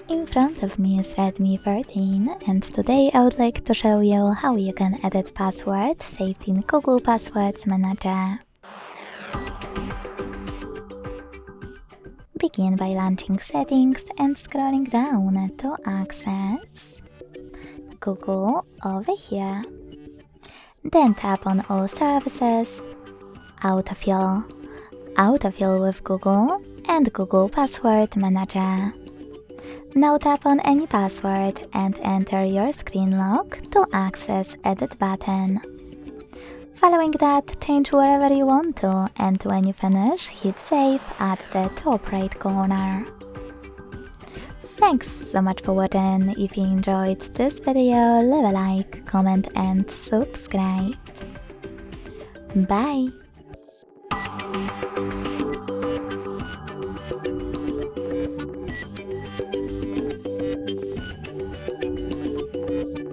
In front of me is Redmi 13 and today I would like to show you how you can edit password saved in Google Passwords Manager. Begin by launching Settings and scrolling down to Access, Google over here. Then tap on All Services, Autofill, Autofill with Google and Google Password Manager. Now tap on any password and enter your screen lock to access Edit button. Following that, change wherever you want to, and when you finish, hit Save at the top right corner. Thanks so much for watching. If you enjoyed this video, leave a like, comment and subscribe. Bye!